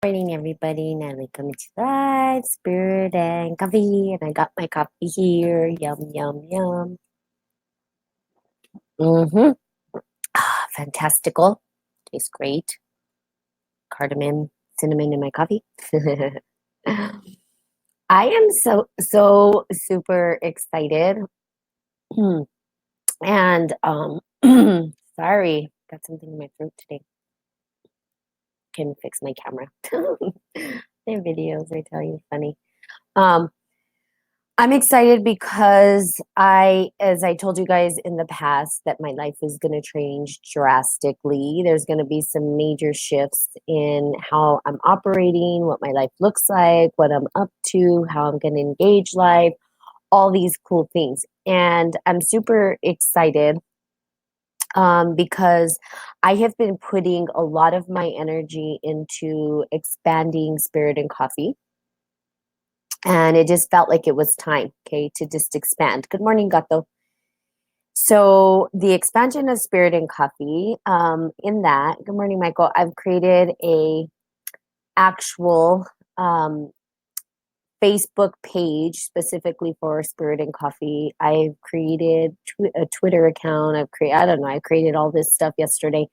Morning, everybody. Natalie coming to live, spirit and coffee, and I got my coffee here. Yum, yum, yum. Mm-hmm. Fantastical. Tastes great. Cardamom, cinnamon in my coffee. I am so super excited. And sorry, got something in my throat today. Can fix my camera. Their videos, I tell you, funny. Um, I'm excited because as I told you guys in the past, that my life is going to change drastically. There's going to be some major shifts in how I'm operating, what my life looks like, what I'm up to, how I'm going to engage life, all these cool things. And I'm super excited because I have been putting a lot of my energy into expanding Spirit and Coffee, and it just felt like it was time, okay, to just expand. Good morning, Gato. So the expansion of Spirit and Coffee, in that, good morning, Michael. I've created a actual Facebook page specifically for Spirit and Coffee. I've created a Twitter account. I don't know, I created all this stuff yesterday.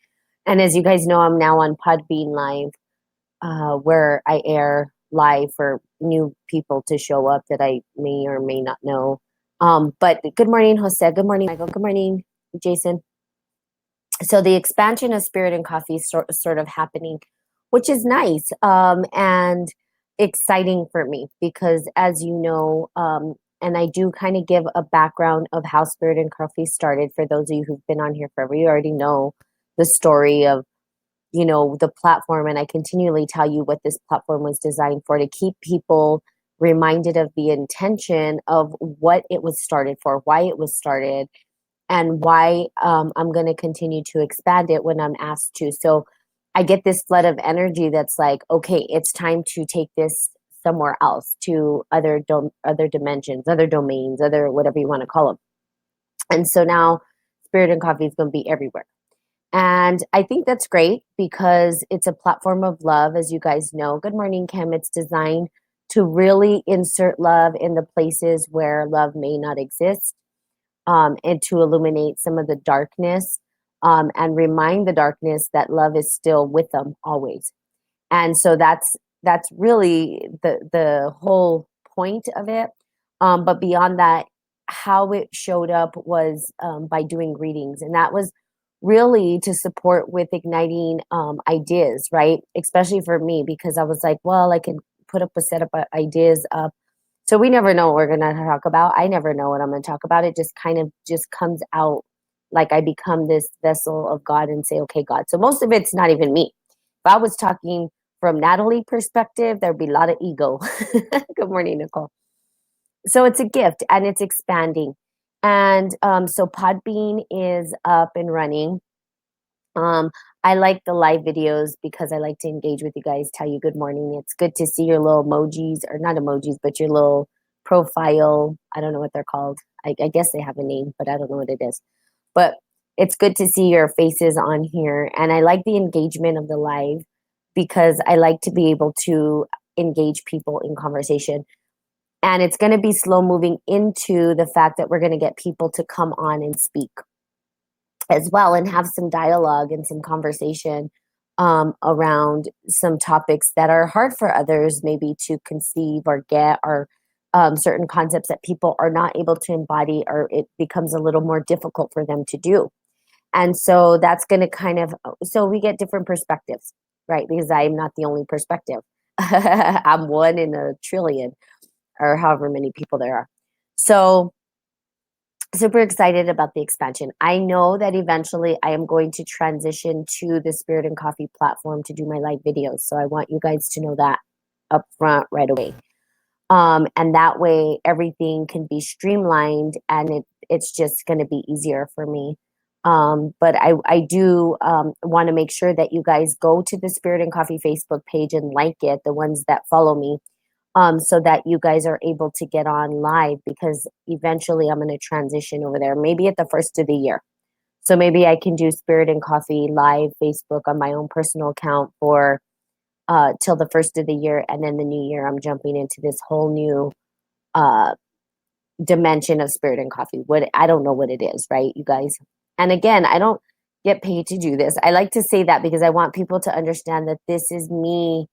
And as you guys know, I'm now on Podbean Live, where I air live for new people to show up that I may or may not know. But good morning, Jose. Good morning, Michael. Good morning, Jason. So the expansion of Spirit and Coffee is sort of happening, which is nice and exciting for me because, as you know, and I do kind of give a background of how Spirit and Coffee started for those of you who've been on here forever. You already know the story of the platform, and I continually tell you what this platform was designed for, to keep people reminded of the intention of what it was started for, why it was started, and why I'm going to continue to expand it when I'm asked to. So I get this flood of energy that's like, okay, it's time to take this somewhere else, to other dimensions, other domains, other whatever you want to call them. And so now Spirit and Coffee is going to be everywhere. And I think that's great because it's a platform of love, as you guys know. Good morning, Kim. It's designed to really insert love in the places where love may not exist, and to illuminate some of the darkness, and remind the darkness that love is still with them always. And so that's really the whole point of it. But beyond that, how it showed up was by doing readings, and that was really to support with igniting ideas, right? Especially for me, because I was like, well, I can put up a set of ideas up. So we never know what we're going to talk about. I never know what I'm going to talk about. It just kind of just comes out, like I become this vessel of God and say, okay, God. So most of it's not even me. If I was talking from Natalie perspective, there'd be a lot of ego. Good morning, Nicole. So it's a gift and it's expanding. And so Podbean is up and running. Um, I like the live videos because I like to engage with you guys, tell you good morning. It's good to see your little emojis, or not emojis, but your little profile. I don't know what they're called. I guess they have a name, but I don't know what it is. But it's good to see your faces on here. And I like the engagement of the live because I like to be able to engage people in conversation. And it's going to be slow moving into the fact that we're going to get people to come on and speak as well and have some dialogue and some conversation around some topics that are hard for others maybe to conceive or get, or certain concepts that people are not able to embody, or it becomes a little more difficult for them to do. And so that's going to kind of, so we get different perspectives, right? Because I'm not the only perspective. I'm one in a trillion, or however many people there are. So super excited about the expansion. I know that eventually I am going to transition to the Spirit and Coffee platform to do my live videos. So I want you guys to know that up front right away. And that way everything can be streamlined, and it's just going to be easier for me. But I do want to make sure that you guys go to the Spirit and Coffee Facebook page and like it, the ones that follow me, so that you guys are able to get on live, because eventually I'm going to transition over there, maybe at the first of the year. So maybe I can do Spirit and Coffee live Facebook on my own personal account for till the first of the year, and then the new year I'm jumping into this whole new uh dimension of spirit and coffee. What, I don't know what it is, right, you guys? And again, I don't get paid to do this. I like to say that because I want people to understand that this is me.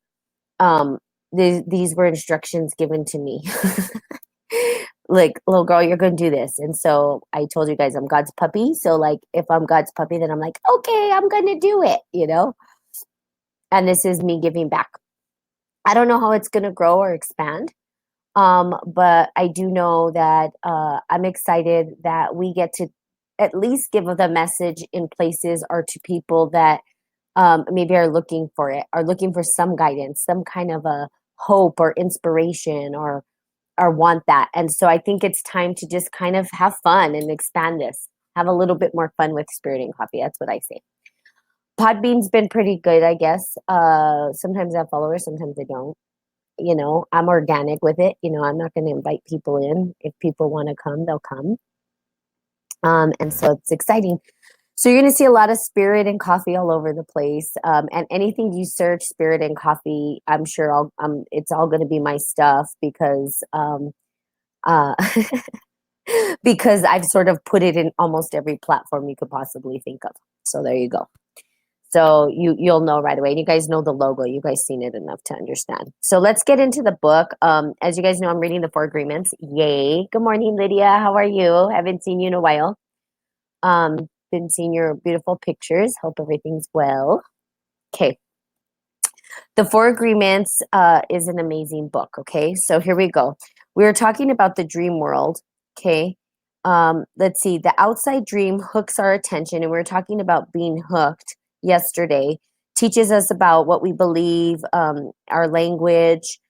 um these were instructions given to me. Like, little girl, you're gonna do this. And so I told you guys I'm God's puppy, so like if I'm God's puppy, then I'm like, okay, I'm gonna do it. And this is me giving back. I don't know how it's gonna grow or expand. But I do know that I'm excited that we get to at least give the message in places or to people that maybe are looking for it, are looking for some guidance, some kind of a hope or inspiration, or want that. And so I think it's time to just kind of have fun and expand this, have a little bit more fun with Spirit and Coffee. That's what I say. Podbean's been pretty good, I guess. Sometimes I have followers, sometimes I don't. I'm organic with it. I'm not going to invite people in. If people want to come, they'll come. And so it's exciting. So you're going to see a lot of Spirit and Coffee all over the place. And anything you search Spirit and Coffee, I'm sure it's all going to be my stuff because uh, because I've sort of put it in almost every platform you could possibly think of. So there you go. So you'll know right away. And you guys know the logo. You guys seen it enough to understand. So let's get into the book. As you guys know, I'm reading the Four Agreements. Yay. Good morning, Lydia. How are you? Haven't seen you in a while. Been seeing your beautiful pictures. Hope everything's well. Okay. The Four Agreements is an amazing book. Okay. So here we go. We were talking about the dream world. Okay. Let's see. The outside dream hooks our attention, and we were talking about being hooked yesterday. Teaches us about what we believe, our language,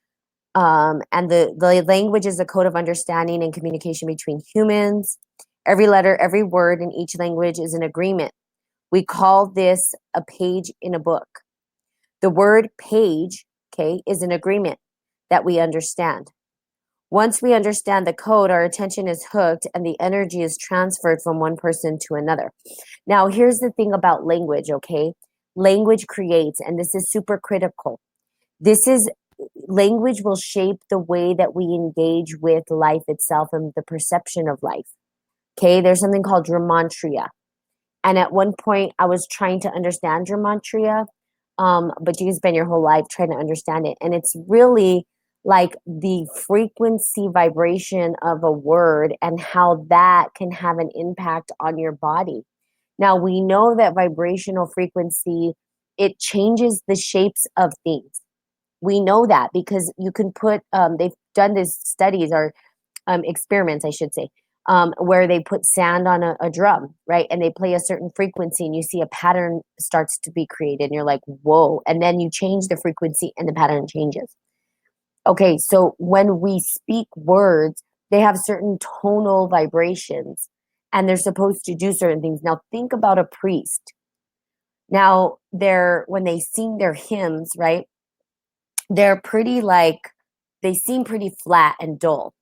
and the language is a code of understanding and communication between humans. Every letter, every word in each language is an agreement. We call this a page in a book. The word page, okay, is an agreement that we understand. Once we understand the code, our attention is hooked and the energy is transferred from one person to another. Now, here's the thing about language, okay? Language creates, and this is super critical. Language will shape the way that we engage with life itself and the perception of life. Okay, there's something called gematria. And at one point, I was trying to understand gematria, but you can spend your whole life trying to understand it. And it's really like the frequency vibration of a word and how that can have an impact on your body. Now, we know that vibrational frequency, it changes the shapes of things. We know that because you can put, they've done these studies or experiments, I should say, where they put sand on a drum, right? And they play a certain frequency and you see a pattern starts to be created and you're like, whoa. And then you change the frequency and the pattern changes. Okay, so when we speak words, they have certain tonal vibrations and they're supposed to do certain things. Now, think about a priest. Now, when they sing their hymns, right? They're they seem pretty flat and dull.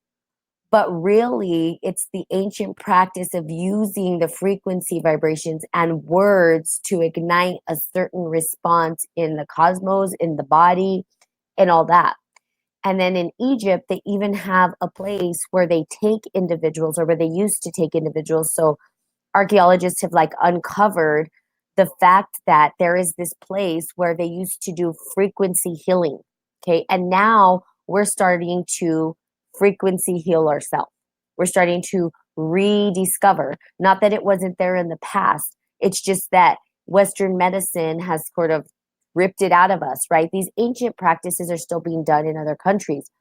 But really, it's the ancient practice of using the frequency vibrations and words to ignite a certain response in the cosmos, in the body, and all that. And then in Egypt, they even have a place where they take individuals, or where they used to take individuals. So archaeologists have uncovered the fact that there is this place where they used to do frequency healing. Okay. And now we're starting to frequency heal ourselves. We're starting to rediscover, not that it wasn't there in the past. It's just that Western medicine has sort of ripped it out of us, right? These ancient practices are still being done in other countries.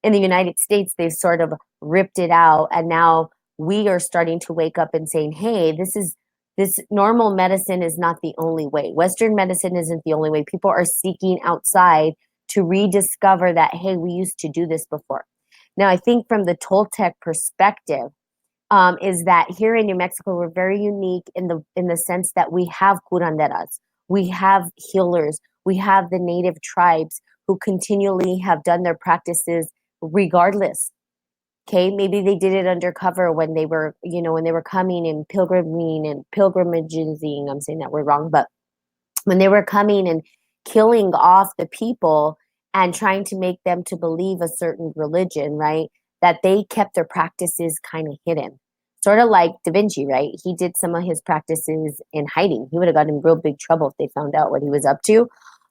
In the United States, they've sort of ripped it out. And now we are starting to wake up and saying, hey, this normal medicine is not the only way. Western medicine isn't the only way. People are seeking outside to rediscover that, hey, we used to do this before. Now, I think from the Toltec perspective, is that here in New Mexico, we're very unique in the sense that we have curanderas, we have healers, we have the native tribes who continually have done their practices regardless. Okay, maybe they did it undercover when they were, when they were coming and pilgrimaging. I'm saying that word wrong, but when they were coming and killing off the people and trying to make them to believe a certain religion, right? That they kept their practices kind of hidden. Sort of like Da Vinci, right? He did some of his practices in hiding. He would have gotten in real big trouble if they found out what he was up to,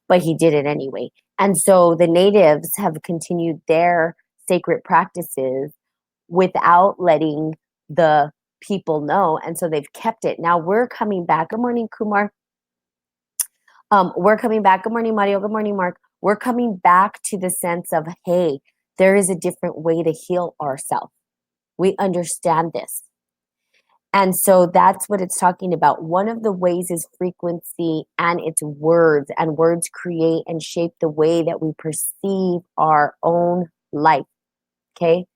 but he did it anyway. And so the natives have continued their sacred practices without letting the people know. And so they've kept it. Now we're coming back. Good morning, Kumar. We're coming back. Good morning, Mario. Good morning, Mark. We're coming back to the sense of, hey, there is a different way to heal ourselves. We understand this. And so that's what it's talking about. One of the ways is frequency and it's words, and words create and shape the way that we perceive our own life. Okay.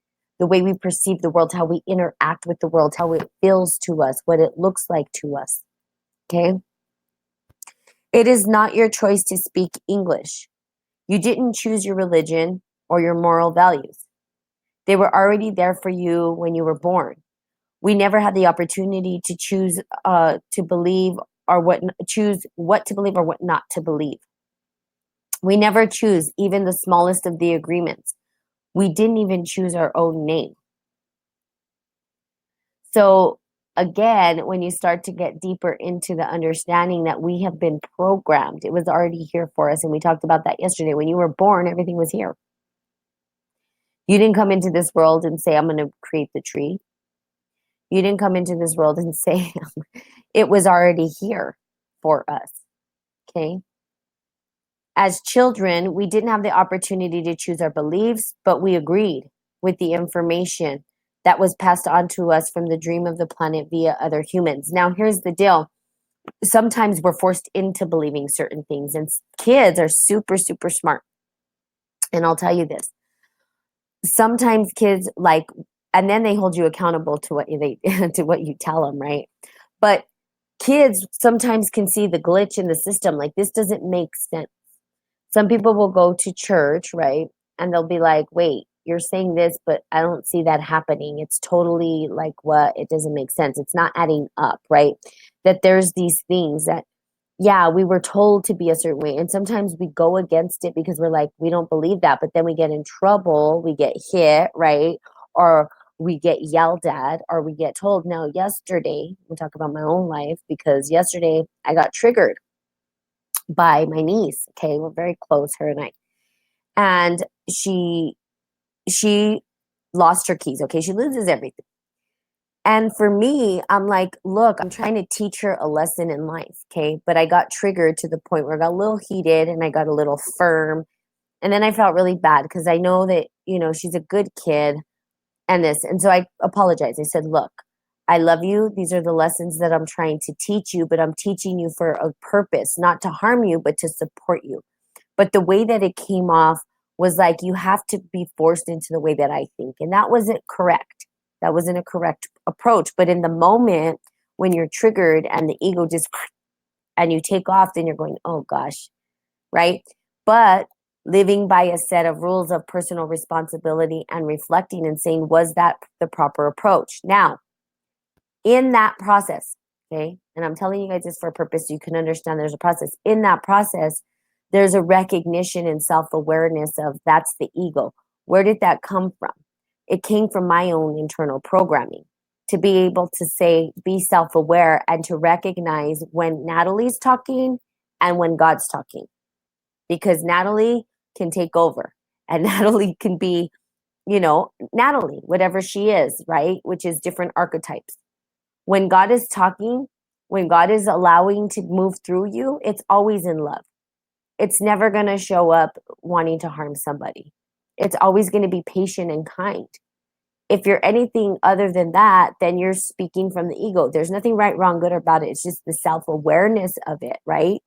The way we perceive the world, how we interact with the world, how it feels to us, what it looks like to us. Okay. It is not your choice to speak English. You didn't choose your religion or your moral values. They were already there for you when you were born. We never had the opportunity to choose to believe or choose what to believe or what not to believe. We never choose even the smallest of the agreements. We didn't even choose our own name. So again, when you start to get deeper into the understanding that we have been programmed, it was already here for us. And we talked about that yesterday. When you were born, everything was here. You didn't come into this world and say, I'm going to create the tree. You didn't come into this world and say, it was already here for us. Okay. As children, we didn't have the opportunity to choose our beliefs, but we agreed with the information that was passed on to us from the dream of the planet via other humans. Now, here's the deal. Sometimes we're forced into believing certain things, and kids are super, super smart. And I'll tell you this. Sometimes kids like, and then they hold you accountable to what to what you tell them, right? But kids sometimes can see the glitch in the system. Like, this doesn't make sense. Some people will go to church, right? And they'll be like, wait, you're saying this, but I don't see that happening. It's totally like what? It doesn't make sense. It's not adding up, right? That there's these things that, yeah, we were told to be a certain way. And sometimes we go against it because we're like, we don't believe that. But then we get in trouble, we get hit, right? Or we get yelled at, or we get told. Now, yesterday, we'll talk about my own life, because yesterday I got triggered by my niece. Okay, we're very close, her and I. And she lost her keys. Okay, she loses everything. And for me, I'm like, look, I'm trying to teach her a lesson in life. Okay, but I got triggered to the point where I got a little heated and I got a little firm. And then I felt really bad because I know that, she's a good kid and this. And so I apologized. I said, look, I love you. These are the lessons that I'm trying to teach you, but I'm teaching you for a purpose, not to harm you, but to support you. But the way that it came off was like, you have to be forced into the way that I think. And that wasn't correct. That wasn't a correct approach. But in the moment when you're triggered and the ego just, and you take off, then you're going, oh gosh, right? But living by a set of rules of personal responsibility and reflecting and saying, was that the proper approach? Now, in that process, okay, and I'm telling you guys this for a purpose so you can understand there's a process. In that process, there's a recognition and self-awareness of that's the ego. Where did that come from? It came from my own internal programming. To be able to say, be self-aware, and to recognize when Natalie's talking and when God's talking. Because Natalie can take over, and Natalie can be, Natalie, whatever she is, right? Which is different archetypes. When God is talking, when God is allowing to move through you, it's always in love. It's never going to show up wanting to harm somebody. It's always going to be patient and kind. If you're anything other than that, then you're speaking from the ego. There's nothing right, wrong, good, or bad. It's just the self-awareness of it, right?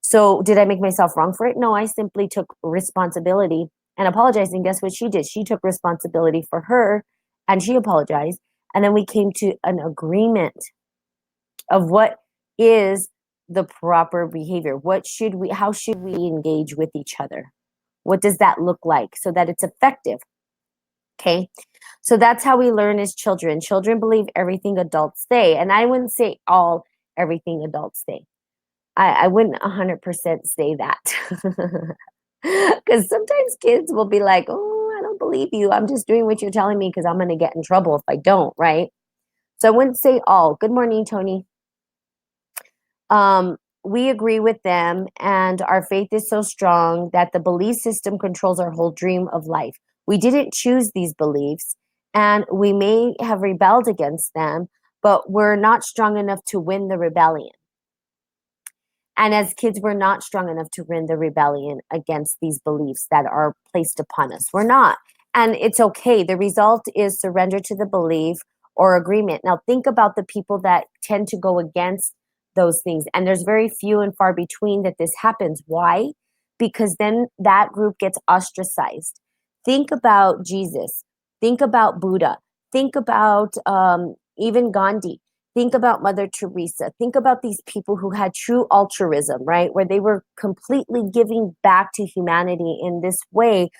So did I make myself wrong for it? No, I simply took responsibility and apologized. And guess what she did? She took responsibility for her and she apologized. And then we came to an agreement of what is the proper behavior. How should we engage with each other? What does that look like so that it's effective? Okay. So that's how we learn as children. Children believe everything adults say. And I wouldn't say everything adults say. I wouldn't 100% say that. Because sometimes kids will be like, oh, I don't believe you. I'm just doing what you're telling me because I'm going to get in trouble if I don't, right? So I wouldn't say all. Good morning, Tony. We agree with them, and our faith is so strong that the belief system controls our whole dream of life. We didn't choose these beliefs, and we may have rebelled against them, but we're not strong enough to win the rebellion. And as kids, we're not strong enough to win the rebellion against these beliefs that are placed upon us. We're not. And it's okay. The result is surrender to the belief or agreement. Now, think about the people that tend to go against those things. And there's very few and far between that this happens. Why? Because then that group gets ostracized. Think about Jesus. Think about Buddha. Think about even Gandhi. Think about Mother Teresa. Think about these people who had true altruism, right? Where they were completely giving back to humanity in this way.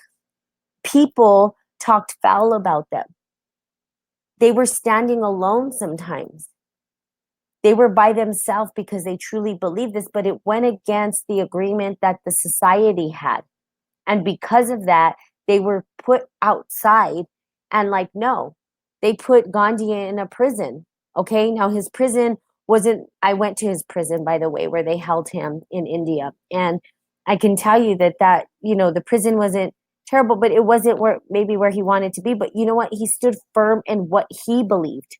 People talked foul about them. They were standing alone sometimes. They were by themselves because they truly believed this, but it went against the agreement that the society had. And because of that, they were put outside and like, no, they put Gandhi in a prison. Okay. Now his prison wasn't, I went to his prison, by the way, where they held him in India. And I can tell you that, the prison wasn't terrible, but it wasn't where he wanted to be. But you know what? He stood firm in what he believed.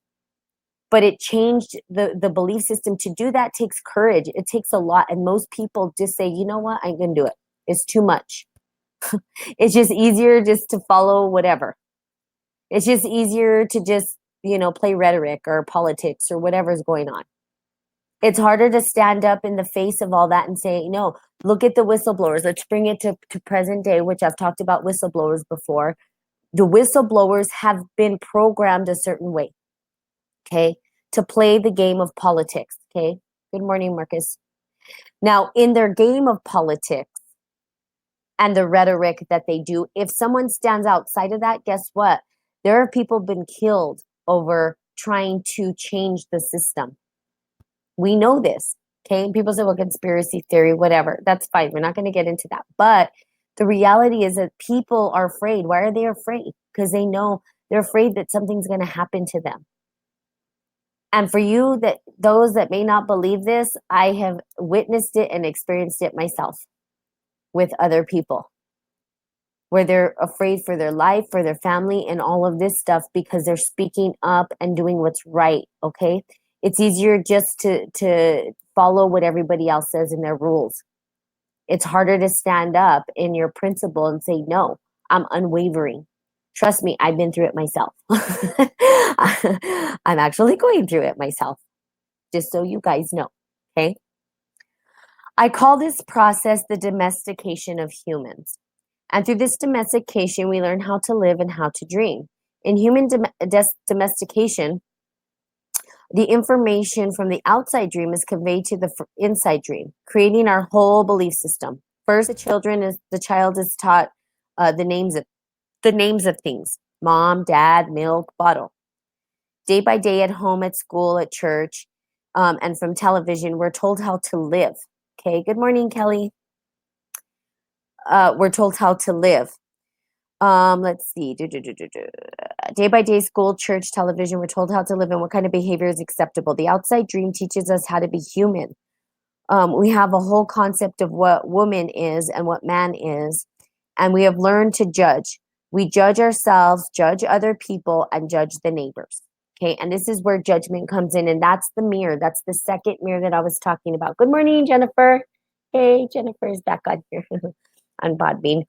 But it changed the belief system. To do that takes courage. It takes a lot. And most people just say, you know what? I can do it. It's too much. It's just easier just to follow whatever. It's just easier to just, play rhetoric or politics or whatever's going on. It's harder to stand up in the face of all that and say, no, look at the whistleblowers. Let's bring it to present day, which I've talked about whistleblowers before. The whistleblowers have been programmed a certain way, okay, to play the game of politics, okay? Good morning, Marcus. Now, in their game of politics, and the rhetoric that they do. If someone stands outside of that, guess what? There are people been killed over trying to change the system. We know this. Okay. People say, well, conspiracy theory, whatever. That's fine. We're not going to get into that. But the reality is that people are afraid. Why are they afraid? Because they know they're afraid that something's going to happen to them. And for you, that those that may not believe this, I have witnessed it and experienced it myself with other people, where they're afraid for their life, for their family, and all of this stuff because they're speaking up and doing what's right. Okay. It's easier just to follow what everybody else says in their rules. It's harder to stand up in your principle and say, no, I'm unwavering. Trust me, I've been through it myself. I'm actually going through it myself, just so you guys know. Okay. I call this process the domestication of humans. And through this domestication, we learn how to live and how to dream. In human domestication, the information from the outside dream is conveyed to the inside dream, creating our whole belief system. First, the child is taught the names of things: mom, dad, milk, bottle. Day by day, at home, at school, at church, and from television, we're told how to live. Okay. Good morning, Kelly. We're told how to live. Let's see. Day by day, school, church, television, we're told how to live and what kind of behavior is acceptable. The outside dream teaches us how to be human. We have a whole concept of what woman is and what man is, and we have learned to judge. We judge ourselves, judge other people, and judge the neighbors. Okay, and this is where judgment comes in, and that's the mirror. That's the second mirror that I was talking about. Good morning, Jennifer. Hey, Jennifer is back on here on Podbean.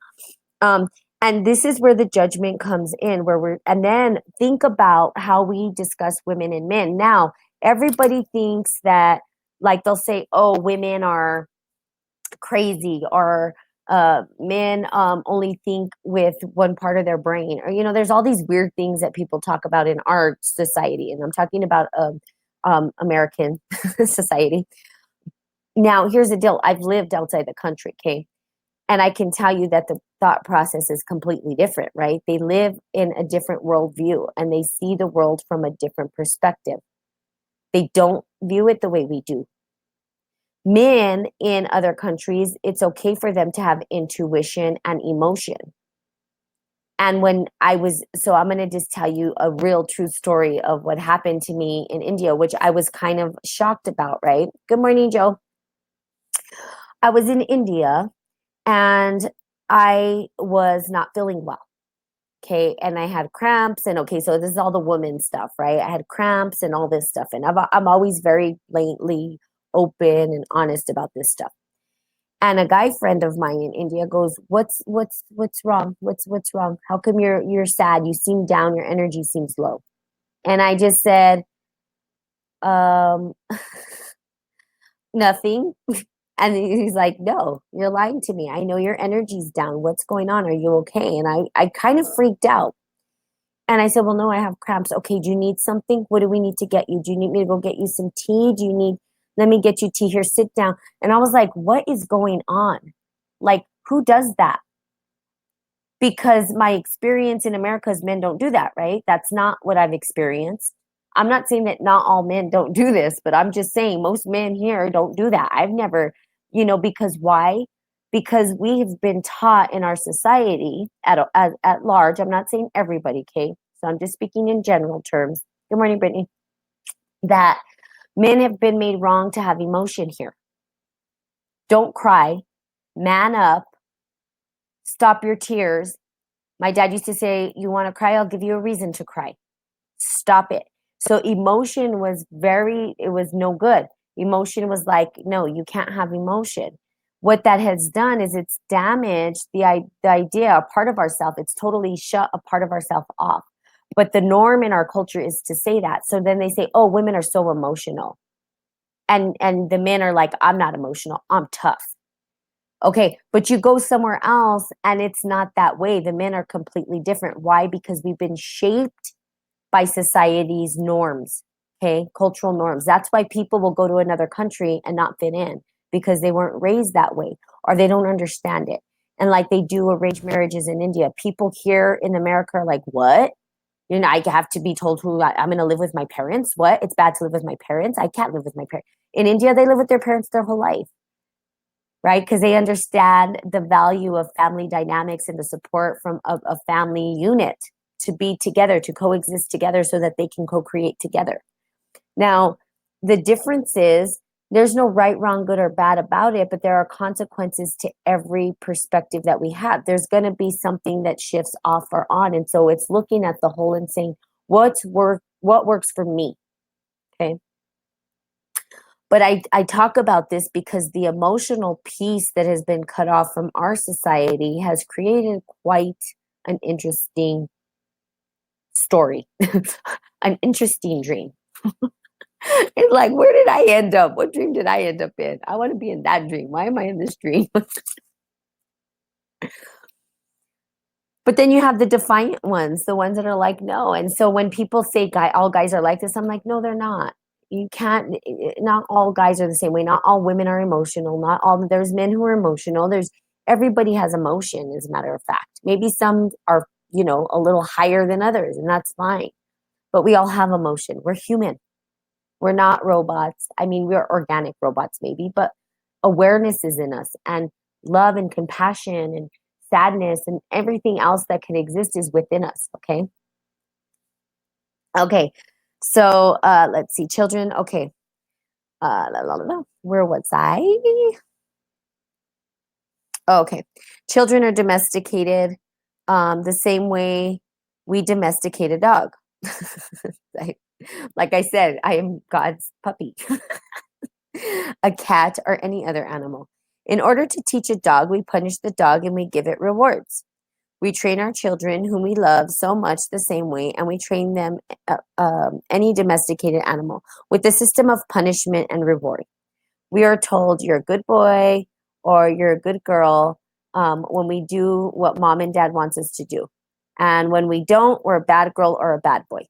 And this is where the judgment comes in, and then think about how we discuss women and men. Now, everybody thinks that, like, they'll say, oh, women are crazy, or men only think with one part of their brain, or, there's all these weird things that people talk about in our society. And I'm talking about American society. Now, here's the deal. I've lived outside the country, okay? And I can tell you that the thought process is completely different, right? They live in a different worldview and they see the world from a different perspective. They don't view it the way we do. Men in other countries, it's okay for them to have intuition and emotion. And so I'm going to just tell you a real true story of what happened to me in India, which I was kind of shocked about, right? Good morning, Joe. I was in India and I was not feeling well. Okay. And I had cramps. And okay, so this is all the woman stuff, right? I had cramps and all this stuff. And I'm always very blatantly open and honest about this stuff. And a guy friend of mine in India goes, what's wrong? What's wrong? How come you're sad? You seem down, your energy seems low. And I just said, um, nothing. And he's like, no, you're lying to me. I know your energy's down. What's going on? Are you okay? And I kind of freaked out. And I said, well, no, I have cramps. Okay, do you need something? What do we need to get you? Do you need me to go get you some tea? Let me get you tea here, sit down. And I was like, what is going on? Like, who does that? Because my experience in America is men don't do that, right? That's not what I've experienced. I'm not saying that not all men don't do this, but I'm just saying most men here don't do that. I've never, because why? Because we have been taught in our society at large. I'm not saying everybody, Kate. So I'm just speaking in general terms. Good morning, Brittany. That men have been made wrong to have emotion here. Don't cry, man up, stop your tears. My dad used to say, you want to cry? I'll give you a reason to cry. Stop it. So emotion it was no good. Emotion was like, no, you can't have emotion. What that has done is it's damaged the idea, a part of ourself. It's totally shut a part of ourself off. But the norm in our culture is to say that. So then they say, oh, women are so emotional. And the men are like, I'm not emotional. I'm tough. Okay, but you go somewhere else and it's not that way. The men are completely different. Why? Because we've been shaped by society's norms, okay, cultural norms. That's why people will go to another country and not fit in because they weren't raised that way or they don't understand it. And like they do arranged marriages in India. People here in America are like, what? I have to be told I'm going to live with my parents. What? It's bad to live with my parents. I can't live with my parents. In India, they live with their parents their whole life, right? Because they understand the value of family dynamics and the support from a family unit to be together, to coexist together so that they can co-create together. Now, the difference is there's no right, wrong, good, or bad about it, but there are consequences to every perspective that we have. There's going to be something that shifts off or on. And so it's looking at the whole and saying, what works for me? Okay. But I talk about this because the emotional piece that has been cut off from our society has created quite an interesting story, an interesting dream. It's like, where did I end up? What dream did I end up in? I want to be in that dream. Why am I in this dream? But then you have the defiant ones, the ones that are like, no. And so when people say all guys are like this, I'm like, no, they're not. You can't, not all guys are the same way. Not all women are emotional. There's men who are emotional. Everybody has emotion, as a matter of fact. Maybe some are, a little higher than others, and that's fine. But we all have emotion. We're human. We're not robots. I mean, we're organic robots maybe, but awareness is in us, and love and compassion and sadness and everything else that can exist is within us. Okay. Okay. So let's see. Children. Okay. Where was I? Okay. Children are domesticated the same way we domesticate a dog. Like I said, I am God's puppy. A cat, or any other animal. In order to teach a dog, we punish the dog and we give it rewards. We train our children, whom we love so much, the same way, and we train them, any domesticated animal, with the system of punishment and reward. We are told, you're a good boy or you're a good girl when we do what mom and dad wants us to do. And when we don't, we're a bad girl or a bad boy.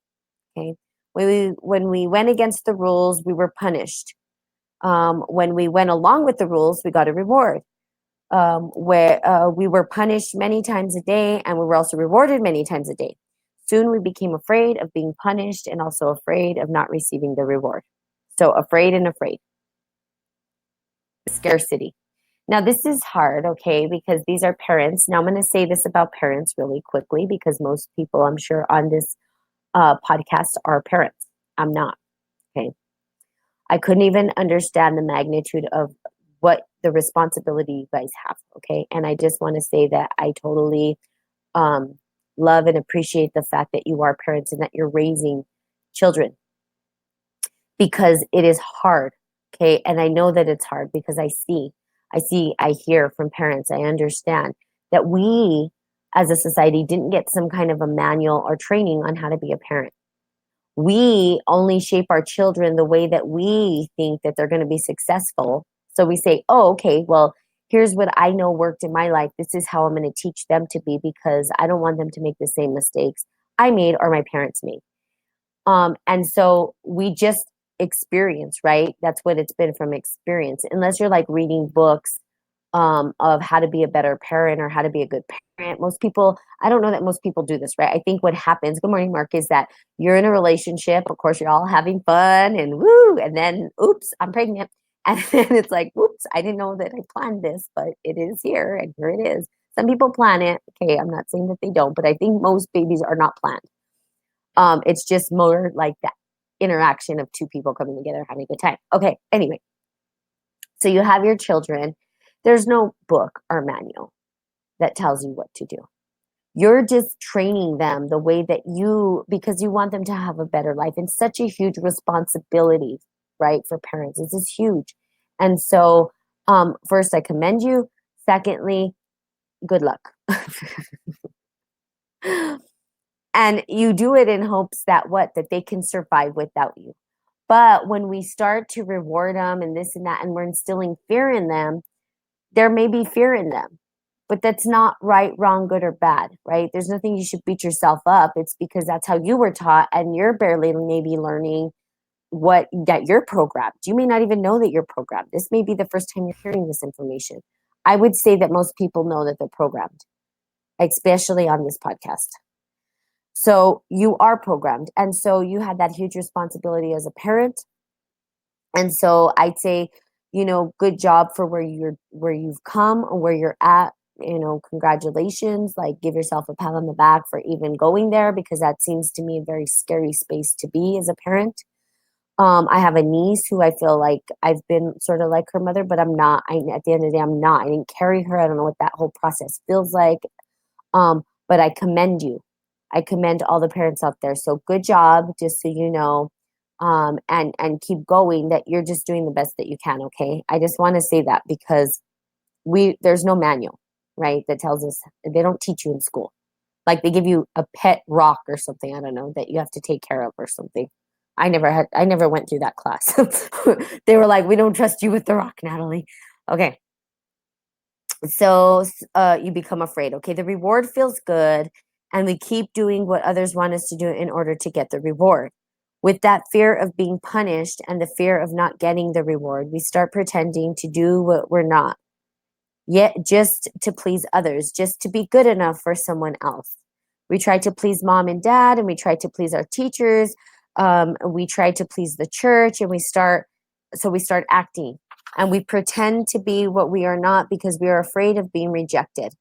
Okay. When we went against the rules, we were punished. When we went along with the rules, we got a reward. Where we were punished many times a day, and we were also rewarded many times a day. Soon we became afraid of being punished and also afraid of not receiving the reward. So afraid and afraid. scarcity. Now, this is hard, okay, because these are parents. Now, I'm going to say this about parents really quickly because most people, I'm sure, on this podcast are parents. I'm not, okay? I couldn't even understand the magnitude of what the responsibility you guys have, okay? And I just want to say that I totally um, love and appreciate the fact that you are parents and that you're raising children because it is hard, okay? And I know that it's hard because I hear from parents, I understand that we as a society didn't get some kind of a manual or training on how to be a parent. We only shape our children the way that we think that they're going to be successful. So we say, oh, okay, well, here's what I know worked in my life. This is how I'm going to teach them to be because I don't want them to make the same mistakes I made or my parents made. And so we just experience, right? That's what it's been from experience. Unless you're like reading books of how to be a better parent or how to be a good parent. Most people, I don't know that most people do this, right? I think what happens, good morning, Mark, is that you're in a relationship. Of course, you're all having fun and woo, and then oops, I'm pregnant. And then it's like, whoops, I didn't know that I planned this, but it is here and here it is. Some people plan it. Okay, I'm not saying that they don't, but I think most babies are not planned. It's just more like that interaction of two people coming together having a good time. Okay, anyway, so you have your children. There's no book or manual that tells you what to do. You're just training them the way that because you want them to have a better life. And such a huge responsibility, right, for parents. This is huge. And so, first, I commend you. Secondly, good luck. And you do it in hopes that that they can survive without you. But when we start to reward them and this and that, and we're instilling fear in them, there may be fear in them. But that's not right, wrong, good, or bad, right? There's nothing you should beat yourself up. It's because that's how you were taught, and you're barely maybe learning that you're programmed. You may not even know that you're programmed. This may be the first time you're hearing this information. I would say that most people know that they're programmed, especially on this podcast. So you are programmed. And so you have that huge responsibility as a parent. And so I'd say, good job for where you've come or where you're at. Congratulations. Like, give yourself a pat on the back for even going there because that seems to me a very scary space to be as a parent. I have a niece who I feel like I've been sort of like her mother, but I'm not. At the end of the day, I'm not. I didn't carry her. I don't know what that whole process feels like. But I commend you. I commend all the parents out there. So good job, just so you know, and keep going. That you're just doing the best that you can. Okay, I just want to say that because there's no manual, right? That tells us they don't teach you in school. Like they give you a pet rock or something. I don't know that you have to take care of or something. I never went through that class. They were like, we don't trust you with the rock, Natalie. Okay, so you become afraid. Okay, the reward feels good, and we keep doing what others want us to do in order to get the reward. With that fear of being punished and the fear of not getting the reward, we start pretending to do what we're not, yet just to please others, just to be good enough for someone else. We try to please mom and dad, and we try to please our teachers. We try to please the church, and we start acting, and we pretend to be what we are not because we are afraid of being rejected.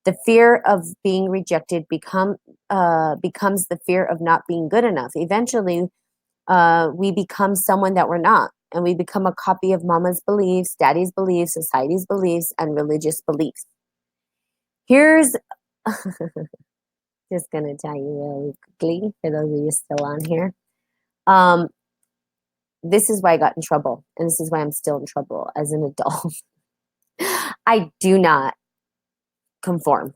The fear of being rejected becomes the fear of not being good enough. Eventually, we become someone that we're not, and we become a copy of mama's beliefs, daddy's beliefs, society's beliefs, and religious beliefs. Here's just going to tell you really quickly for those of you still on here. This is why I got in trouble, and this is why I'm still in trouble as an adult. I do not conform.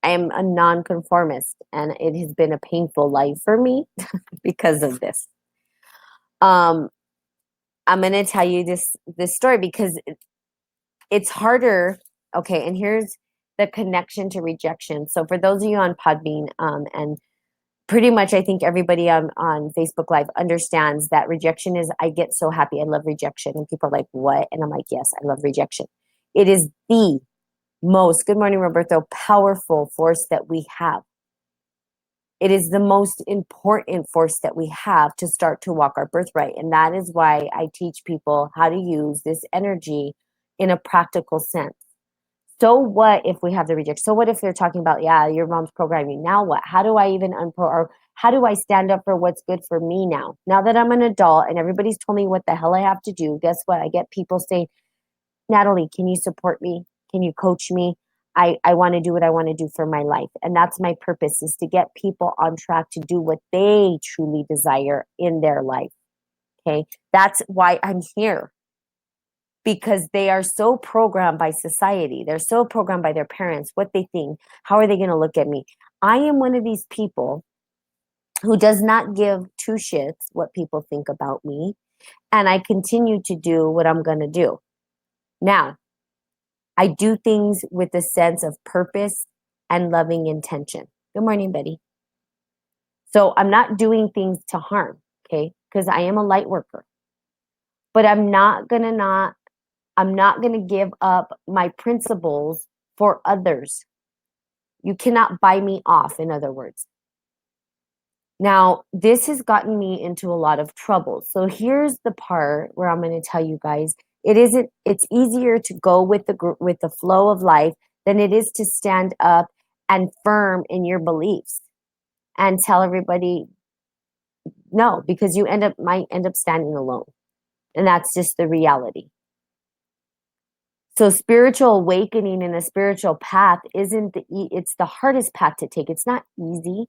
I am a nonconformist, and it has been a painful life for me because of this. I'm going to tell you this story because it's harder. Okay, and here's the connection to rejection. So for those of you on Podbean, and pretty much I think everybody on Facebook Live understands that rejection is, I get so happy. I love rejection. And people are like, what? And I'm like, yes, I love rejection. It is the most, good morning, Roberto, powerful force that we have. It is the most important force that we have to start to walk our birthright. And that is why I teach people how to use this energy in a practical sense. So what if we have the reject? So what if they're talking about, yeah, your mom's programming? Now what? How do I even or how do I stand up for what's good for me now? Now that I'm an adult and everybody's told me what the hell I have to do, guess what? I get people saying, Natalie, can you support me? Can you coach me? I want to do what I want to do for my life. And that's my purpose, is to get people on track to do what they truly desire in their life. Okay. That's why I'm here, because they are so programmed by society. They're so programmed by their parents, what they think. How are they going to look at me? I am one of these people who does not give two shits what people think about me. And I continue to do what I'm going to do. Now, I do things with a sense of purpose and loving intention. Good morning, Betty. So I'm not doing things to harm, okay? Because I am a light worker. But I'm not gonna give up my principles for others. You cannot buy me off, in other words. Now, this has gotten me into a lot of trouble. So here's the part where I'm going to tell you guys, it's easier to go with the flow of life than it is to stand up and firm in your beliefs and tell everybody no, because you might end up standing alone. And that's just the reality. So spiritual awakening and a spiritual path it's the hardest path to take. It's not easy.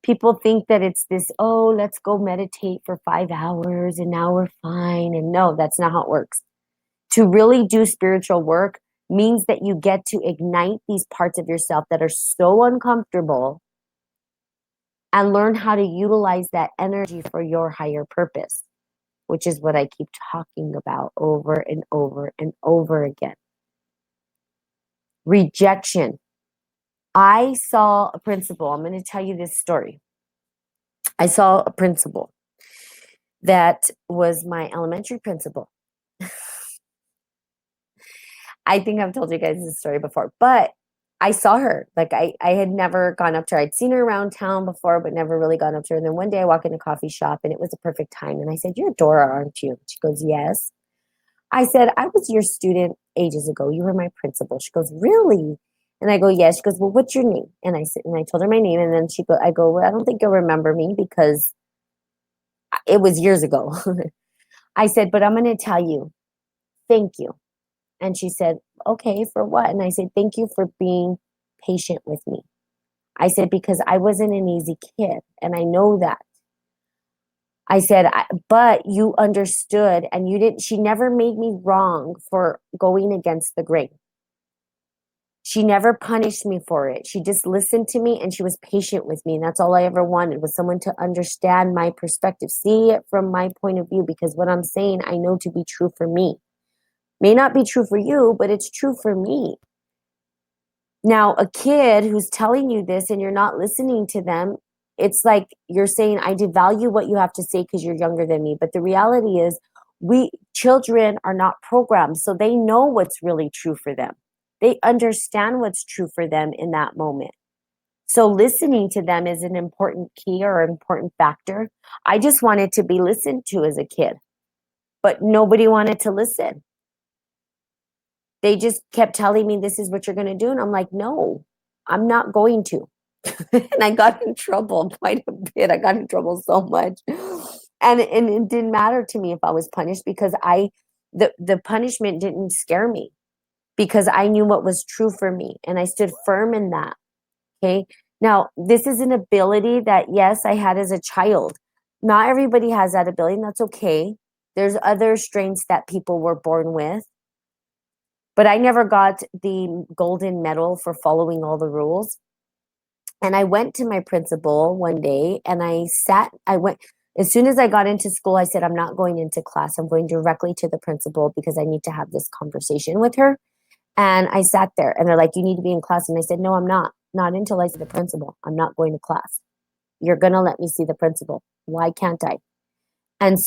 People think that it's this, oh, let's go meditate for 5 hours and now we're fine. And no, that's not how it works. To really do spiritual work means that you get to ignite these parts of yourself that are so uncomfortable and learn how to utilize that energy for your higher purpose, which is what I keep talking about over and over and over again. Rejection. I saw a principal. I'm going to tell you this story. I saw a principal that was my elementary principal. I think I've told you guys this story before, but I saw her. Like I had never gone up to her. I'd seen her around town before, but never really gone up to her. And then one day I walk in a coffee shop and it was a perfect time. And I said, "You're Dora, aren't you?" She goes, "Yes." I said, "I was your student ages ago. You were my principal." She goes, "Really?" And I go, "Yes." She goes, "Well, what's your name?" And I told her my name. And then I go, "Well, I don't think you'll remember me because it was years ago." I said, "But I'm going to tell you, thank you." And she said, "Okay, for what?" And I said, "Thank you for being patient with me." I said, "Because I wasn't an easy kid, and I know that." I said, "But you understood, and you didn't." She never made me wrong for going against the grain. She never punished me for it. She just listened to me and she was patient with me. And that's all I ever wanted, was someone to understand my perspective, see it from my point of view, because what I'm saying, I know to be true for me. May not be true for you, but it's true for me. Now, a kid who's telling you this and you're not listening to them, it's like you're saying, I devalue what you have to say because you're younger than me. But the reality is, children are not programmed, so they know what's really true for them. They understand what's true for them in that moment. So listening to them is an important key or an important factor. I just wanted to be listened to as a kid, but nobody wanted to listen. They just kept telling me, this is what you're going to do. And I'm like, no, I'm not going to. And I got in trouble quite a bit. I got in trouble so much. And it didn't matter to me if I was punished, because the punishment didn't scare me, because I knew what was true for me and I stood firm in that. Okay. Now, this is an ability that, yes, I had as a child. Not everybody has that ability, and that's okay. There's other strengths that people were born with. But I never got the golden medal for following all the rules. And I went to my principal one day and as soon as I got into school, I said, I'm not going into class. I'm going directly to the principal because I need to have this conversation with her. And I sat there and they're like, you need to be in class. And I said, no, I'm not. Not until I see the principal. I'm not going to class. You're going to let me see the principal. Why can't I? And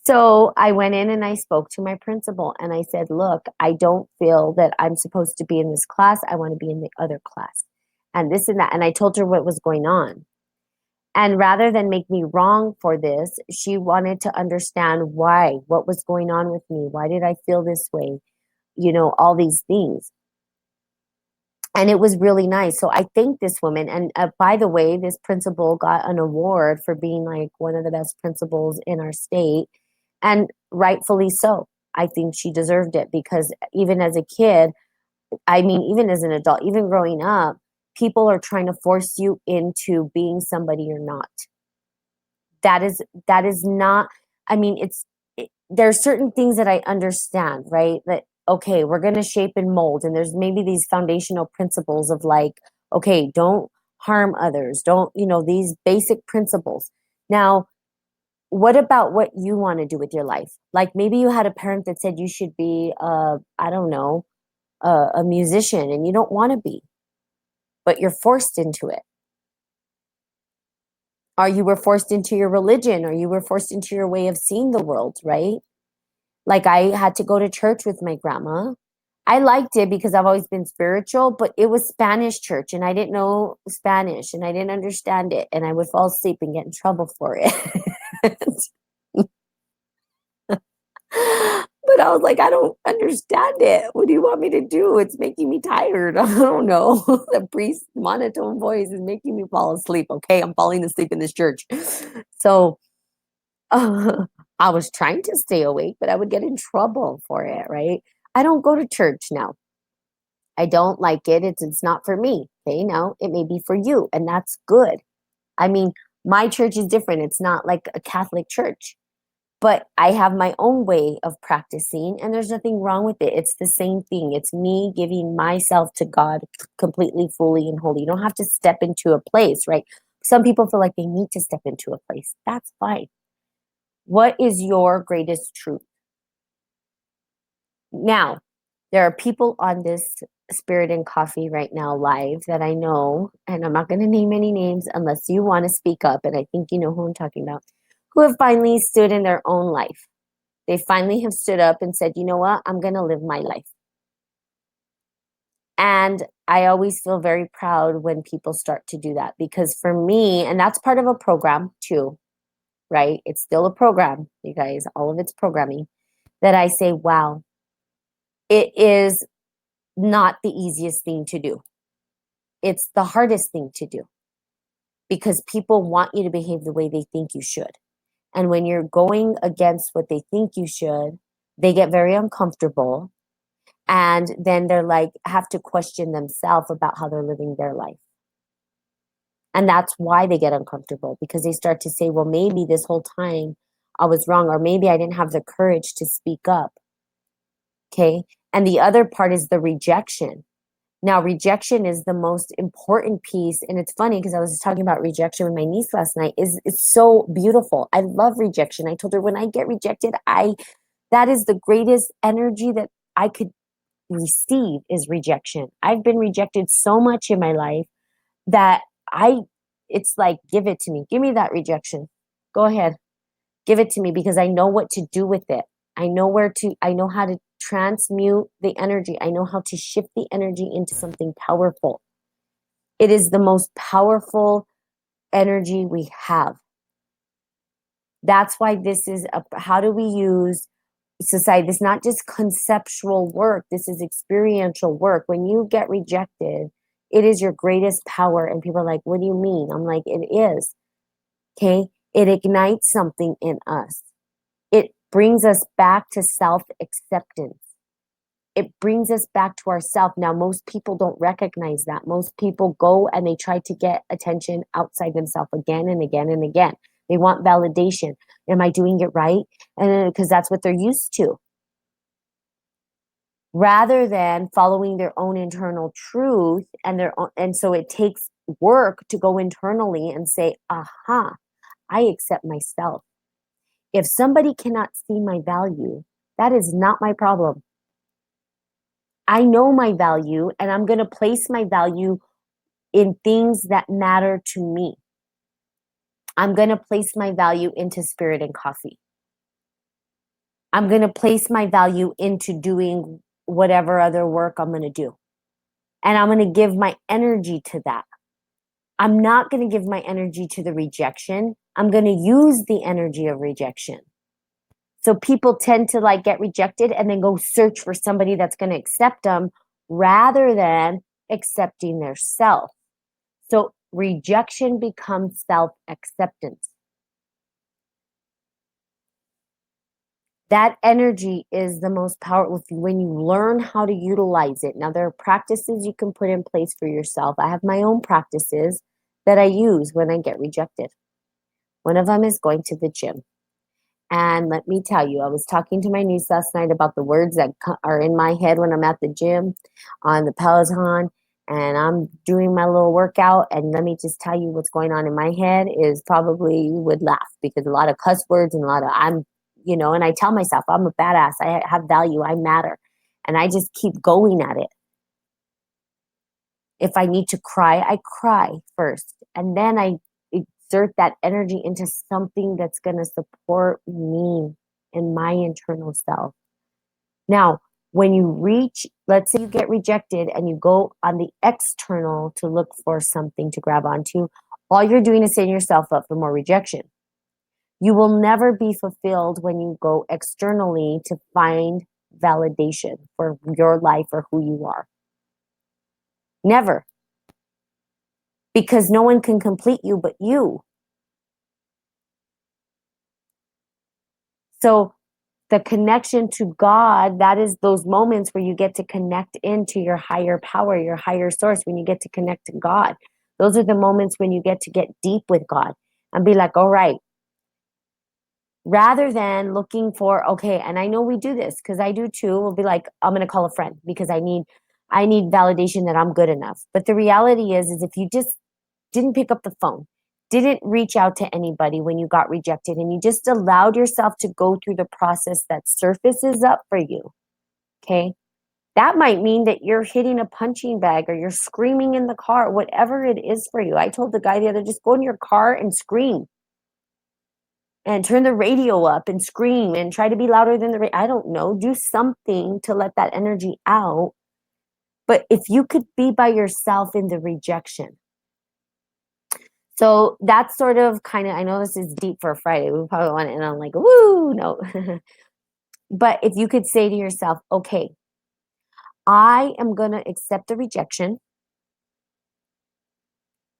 so I went in and I spoke to my principal and I said, look, I don't feel that I'm supposed to be in this class. I want to be in the other class and this and that. And I told her what was going on. And rather than make me wrong for this, she wanted to understand why, what was going on with me, why did I feel this way, all these things. And it was really nice. So I thanked this woman. And by the way, this principal got an award for being like one of the best principals in our state. And rightfully so. I think she deserved it because even as a kid, I mean, even as an adult, even growing up, people are trying to force you into being somebody you're not. That is not, I mean, there are certain things that I understand, right? That, okay, we're going to shape and mold. And there's maybe these foundational principles of like, okay, don't harm others. Don't, these basic principles. Now, what about what you want to do with your life? Like maybe you had a parent that said you should be, I don't know, a musician and you don't want to be, but you're forced into it. Or you were forced into your religion, or you were forced into your way of seeing the world, right? Like I had to go to church with my grandma. I liked it because I've always been spiritual, but it was Spanish church and I didn't know Spanish and I didn't understand it and I would fall asleep and get in trouble for it. But I was like, I don't understand it. What do you want me to do? It's making me tired. I don't know. The priest's monotone voice is making me fall asleep. Okay, I'm falling asleep in this church. So I was trying to stay awake, but I would get in trouble for it, right? I don't go to church now. I don't like it. It's not for me. Okay, now it may be for you, and that's good. I mean, my church is different. It's not like a Catholic church, but I have my own way of practicing, and there's nothing wrong with it. It's the same thing. It's me giving myself to God completely, fully, and wholly. You don't have to step into a place, right? Some people feel like they need to step into a place. That's fine. What is your greatest truth? Now, there are people on this Spirit and Coffee right now live that I know, and I'm not going to name any names unless you want to speak up, and I think you know who I'm talking about, who have finally stood in their own life. They finally have stood up and said, you know what, I'm going to live my life. And I always feel very proud when people start to do that because for me, and that's part of a program too, right? It's still a program, you guys, all of it's programming, that I say, wow, it is not the easiest thing to do. It's the hardest thing to do because people want you to behave the way they think you should. And when you're going against what they think you should, they get very uncomfortable. And then they're like, have to question themselves about how they're living their life. And that's why they get uncomfortable because they start to say, well, maybe this whole time I was wrong, or maybe I didn't have the courage to speak up. Okay. And the other part is the rejection. Now, rejection is the most important piece. And it's funny because I was talking about rejection with my niece last night. It's so beautiful. I love rejection. I told her when I get rejected, that is the greatest energy that I could receive is rejection. I've been rejected so much in my life that it's like, give it to me. Give me that rejection. Go ahead. Give it to me because I know what to do with it. I know how to transmute the energy. I know how to shift the energy into something powerful. It is the most powerful energy we have. That's why how do we use society? This is not just conceptual work. This is experiential work. When you get rejected, it is your greatest power. And people are like, what do you mean? I'm like, it is. Okay. It ignites something in us. It brings us back to self-acceptance. It brings us back to ourselves. Now, most people don't recognize that. Most people go and they try to get attention outside themselves again and again and again. They want validation. Am I doing it right? And because that's what they're used to. Rather than following their own internal truth and so it takes work to go internally and say, aha, I accept myself. If somebody cannot see my value, that is not my problem. I know my value and I'm going to place my value in things that matter to me. I'm going to place my value into Spirit and Coffee. I'm going to place my value into doing whatever other work I'm going to do. And I'm going to give my energy to that. I'm not going to give my energy to the rejection. I'm going to use the energy of rejection. So people tend to like get rejected and then go search for somebody that's going to accept them rather than accepting their self. So rejection becomes self-acceptance. That energy is the most powerful when you learn how to utilize it. Now, there are practices you can put in place for yourself. I have my own practices that I use when I get rejected. One of them is going to the gym. And let me tell you, I was talking to my niece last night about the words that are in my head when I'm at the gym on the Peloton and I'm doing my little workout. And let me just tell you what's going on in my head is probably you would laugh because a lot of cuss words and a lot of and I tell myself I'm a badass. I have value. I matter. And I just keep going at it. If I need to cry, I cry first. And then I exert that energy into something that's going to support me and my internal self. Now, when you reach, let's say you get rejected and you go on the external to look for something to grab onto, all you're doing is setting yourself up for more rejection. You will never be fulfilled when you go externally to find validation for your life or who you are. Never. Because no one can complete you but you. So the connection to God, that is those moments where you get to connect into your higher power, your higher source, when you get to connect to God. Those are the moments when you get to get deep with God and be like, all right, rather than looking for, okay, and I know we do this because I do too. We'll be like, I'm going to call a friend because I need validation that I'm good enough. But the reality is if you just didn't pick up the phone, didn't reach out to anybody when you got rejected, and you just allowed yourself to go through the process that surfaces up for you, okay? That might mean that you're hitting a punching bag or you're screaming in the car, whatever it is for you. I told the guy the other, just go in your car and scream and turn the radio up and scream and try to be louder than the radio. I don't know. Do something to let that energy out. But if you could be by yourself in the rejection, so that's sort of kind of, I know this is deep for a Friday. We probably want to end on like, woo, no. But if you could say to yourself, okay, I am going to accept the rejection.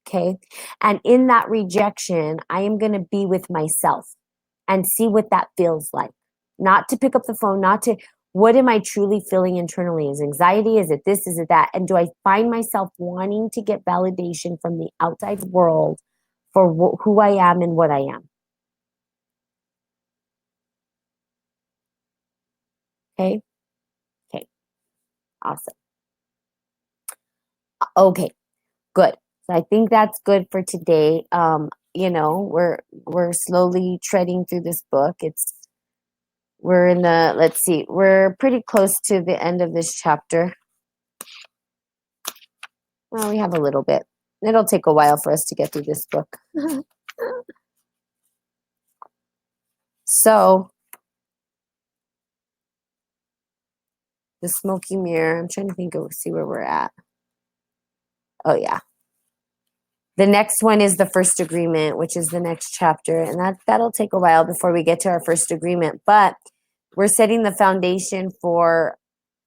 Okay. And in that rejection, I am going to be with myself and see what that feels like. Not to pick up the phone, not to, what am I truly feeling internally? Is anxiety? Is it this? Is it that? And do I find myself wanting to get validation from the outside world for who I am and what I am? Okay. Okay. Awesome. Okay. Good. So I think that's good for today. We're slowly treading through this book. We're in the, let's see, we're pretty close to the end of this chapter. Well, we have a little bit. It'll take a while for us to get through this book. So, the smoky mirror, I'm trying to see where we're at. Oh, yeah. The next one is the first agreement, which is the next chapter. And that'll take a while before we get to our first agreement. But we're setting the foundation for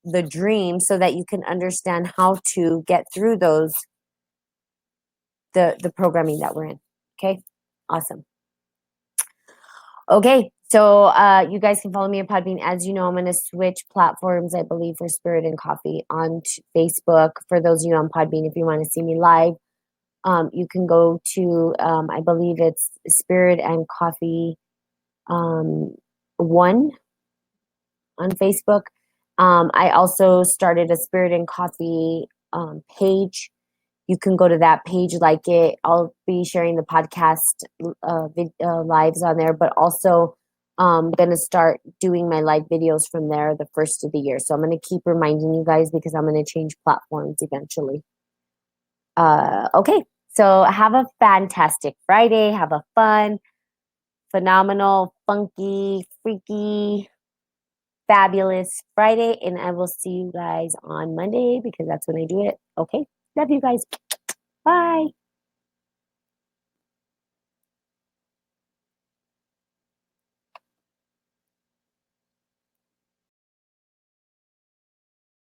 the dream so that you can understand how to get through the programming that we're in. Okay? Awesome. Okay, so you guys can follow me on Podbean. As you know, I'm going to switch platforms, I believe, for Spirit and Coffee on Facebook. For those of you on Podbean, if you want to see me live, you can go to, I believe it's Spirit and Coffee 1 on Facebook. I also started a Spirit and Coffee page. You can go to that page, like it. I'll be sharing the podcast lives on there, but also going to start doing my live videos from there the first of the year. So I'm going to keep reminding you guys because I'm going to change platforms eventually. Okay, so have a fantastic Friday. Have a fun, phenomenal, funky, freaky, fabulous Friday. And I will see you guys on Monday because that's when I do it. Okay, love you guys. Bye.